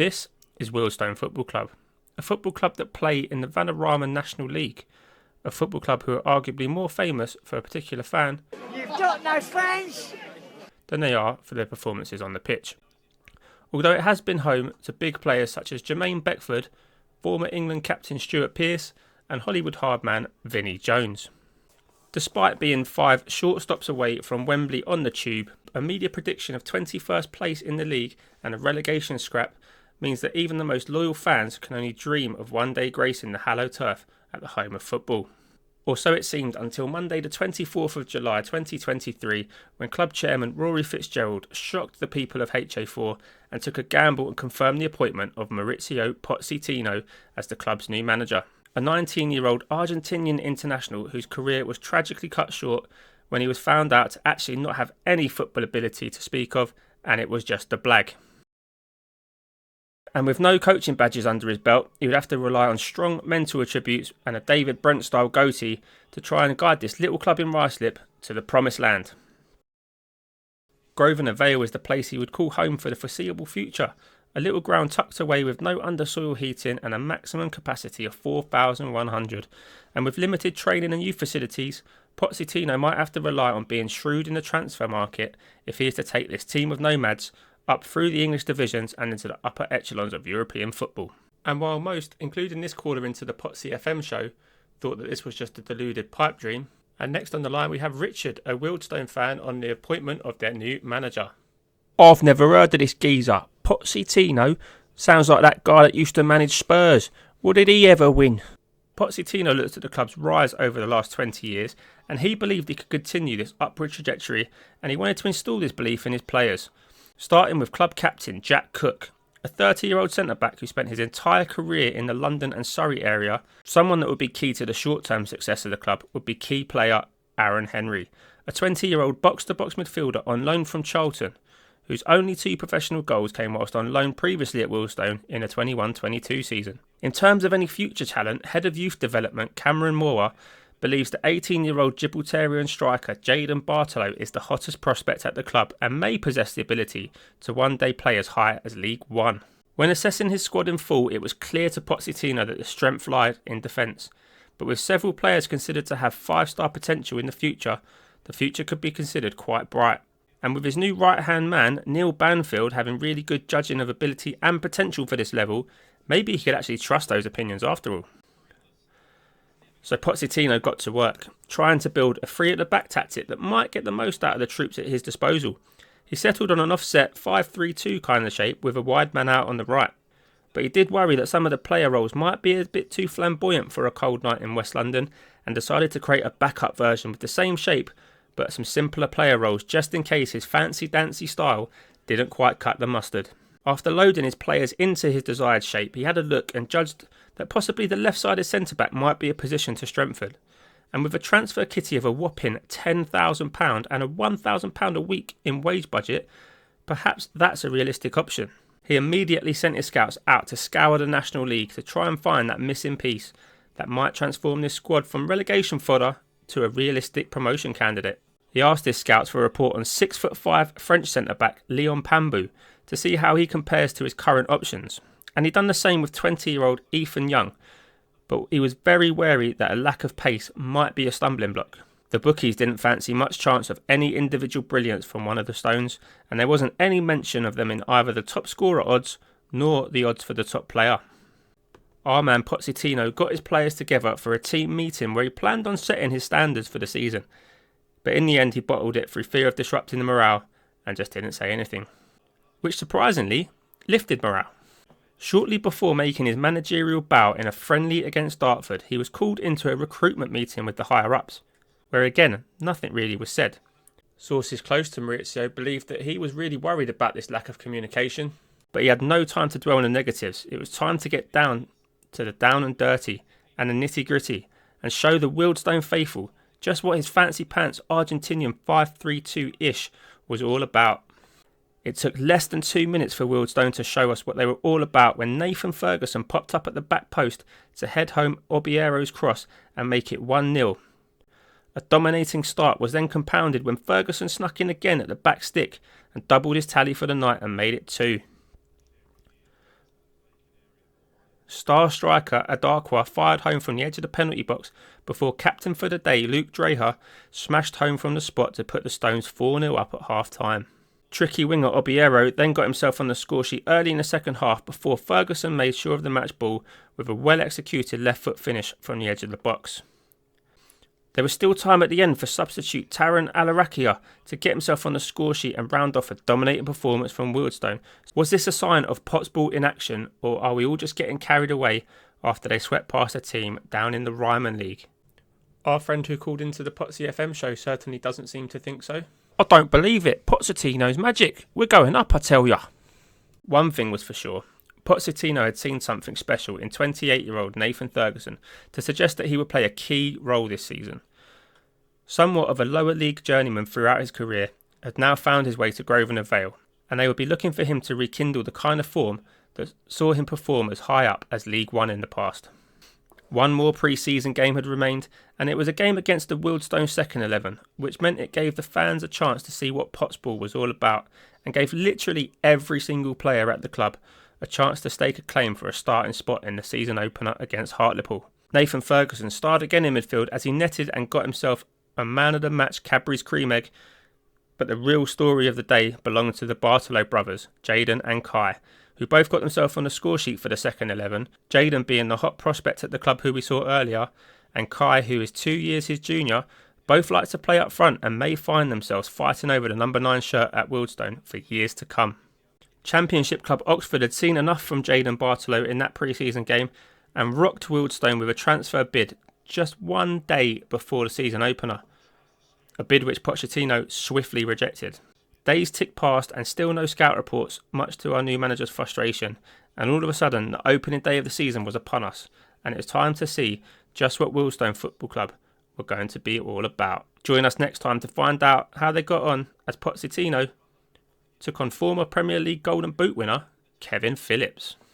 This is Wealdstone Football Club, a football club that play in the Vanarama National League, a football club who are arguably more famous for a particular fan You've got no fans than they are for their performances on the pitch. Although it has been home to big players such as Jermaine Beckford, former England captain Stuart Pearce and Hollywood hardman Vinnie Jones. Despite being 5 short stops away from Wembley on the Tube, a media prediction of 21st place in the league and a relegation scrap means that even the most loyal fans can only dream of one day gracing the hallowed turf at the home of football. Or so it seemed until Monday the 24th of July 2023, when club chairman Rory Fitzgerald shocked the people of HA4 and took a gamble and confirmed the appointment of Maurizio Pochettino as the club's new manager. A 19-year-old Argentinian international whose career was tragically cut short when he was found out to actually not have any football ability to speak of, and it was just a blag. And with no coaching badges under his belt, he would have to rely on strong mental attributes and a David Brent-style goatee to try and guide this little club in Ruislip to the promised land. Grosvenor Vale is the place he would call home for the foreseeable future, a little ground tucked away with no undersoil heating and a maximum capacity of 4,100. And with limited training and youth facilities, Pochettino might have to rely on being shrewd in the transfer market if he is to take this team of nomads up through the English divisions and into the upper echelons of European football. And while most, including this caller into the PottsyFM show, thought that this was just a deluded pipe dream, and next on the line we have Richard, a Wealdstone fan, on the appointment of their new manager. I've never heard of this geezer. Pochettino sounds like that guy that used to manage Spurs. What did he ever win? Pochettino looked at the club's rise over the last 20 years and he believed he could continue this upward trajectory, and he wanted to install this belief in his players. Starting with club captain Jack Cook, a 30-year-old centre-back who spent his entire career in the London and Surrey area. Someone that would be key to the short-term success of the club would be key player Aaron Henry, a 20-year-old box-to-box midfielder on loan from Charlton, whose only 2 professional goals came whilst on loan previously at Wealdstone in a 21-22 season. In terms of any future talent, head of youth development Cameron Moore believes the 18-year-old Gibraltarian striker Jayden Bartolo is the hottest prospect at the club and may possess the ability to one day play as high as League One. When assessing his squad in full, it was clear to Pochettino that the strength lied in defence, but with several players considered to have 5-star potential in the future could be considered quite bright. And with his new right-hand man, Neil Banfield, having really good judging of ability and potential for this level, maybe he could actually trust those opinions after all. So Pochettino got to work, trying to build a 3-at-the-back tactic that might get the most out of the troops at his disposal. He settled on an offset 5-3-2 kind of shape with a wide man out on the right. But he did worry that some of the player roles might be a bit too flamboyant for a cold night in West London, and decided to create a backup version with the same shape but some simpler player roles just in case his fancy-dancy style didn't quite cut the mustard. After loading his players into his desired shape, he had a look and judged that possibly the left-sided centre-back might be a position to strengthen. And with a transfer kitty of a whopping £10,000 and a £1,000 a week in wage budget, perhaps that's a realistic option. He immediately sent his scouts out to scour the National League to try and find that missing piece that might transform this squad from relegation fodder to a realistic promotion candidate. He asked his scouts for a report on 6'5" French centre-back Leon Pambou to see how he compares to his current options. And he'd done the same with 20-year-old Ethan Young, but he was very wary that a lack of pace might be a stumbling block. The bookies didn't fancy much chance of any individual brilliance from one of the Stones, and there wasn't any mention of them in either the top scorer odds nor the odds for the top player. Our man Pochettino got his players together for a team meeting where he planned on setting his standards for the season. But in the end he bottled it through fear of disrupting the morale and just didn't say anything. Which surprisingly lifted morale. Shortly before making his managerial bow in a friendly against Dartford, he was called into a recruitment meeting with the higher-ups, where again nothing really was said. Sources close to Maurizio believed that he was really worried about this lack of communication, but he had no time to dwell on the negatives. It was time to get down to the down and dirty and the nitty-gritty and show the Wealdstone faithful just what his fancy pants Argentinian 5-3-2-ish was all about. It took less than 2 minutes for Wealdstone to show us what they were all about when Nathan Ferguson popped up at the back post to head home Obiero's cross and make it 1-0. A dominating start was then compounded when Ferguson snuck in again at the back stick and doubled his tally for the night and made it 2. Star striker Adakwa fired home from the edge of the penalty box before captain for the day Luke Dreher smashed home from the spot to put the Stones 4-0 up at half-time. Tricky winger Obiero then got himself on the scoresheet early in the second half before Ferguson made sure of the match ball with a well-executed left-foot finish from the edge of the box. There was still time at the end for substitute Taran Alarakia to get himself on the scoresheet and round off a dominating performance from Wealdstone. Was this a sign of Potts ball in action, or are we all just getting carried away after they swept past a team down in the Ryman League? Our friend who called into the PottsyFM show certainly doesn't seem to think so. I don't believe it. Pochettino's magic. We're going up, I tell ya. One thing was for sure. Pochettino had seen something special in 28-year-old Nathan Ferguson to suggest that he would play a key role this season. Somewhat of a lower league journeyman throughout his career, had now found his way to Grosvenor Vale, and they would be looking for him to rekindle the kind of form that saw him perform as high up as League One in the past. One more pre-season game had remained, and it was a game against the Wealdstone second 11, which meant it gave the fans a chance to see what Potts ball was all about, and gave literally every single player at the club a chance to stake a claim for a starting spot in the season opener against Hartlepool. Nathan Ferguson starred again in midfield as he netted and got himself a man of the match Cadbury's cream egg, but the real story of the day belonged to the Bartolo brothers, Jayden and Kai, who both got themselves on the scoresheet for the second 11, Jayden being the hot prospect at the club who we saw earlier, and Kai, who is 2 years his junior, both like to play up front and may find themselves fighting over the number 9 shirt at Wealdstone for years to come. Championship club Oxford had seen enough from Jayden Bartolo in that pre-season game and rocked Wealdstone with a transfer bid just one day before the season opener, a bid which Pochettino swiftly rejected. Days ticked past and still no scout reports, much to our new manager's frustration, and all of a sudden the opening day of the season was upon us, and it was time to see just what Wealdstone Football Club were going to be all about. Join us next time to find out how they got on as Pochettino took on former Premier League Golden Boot winner Kevin Phillips.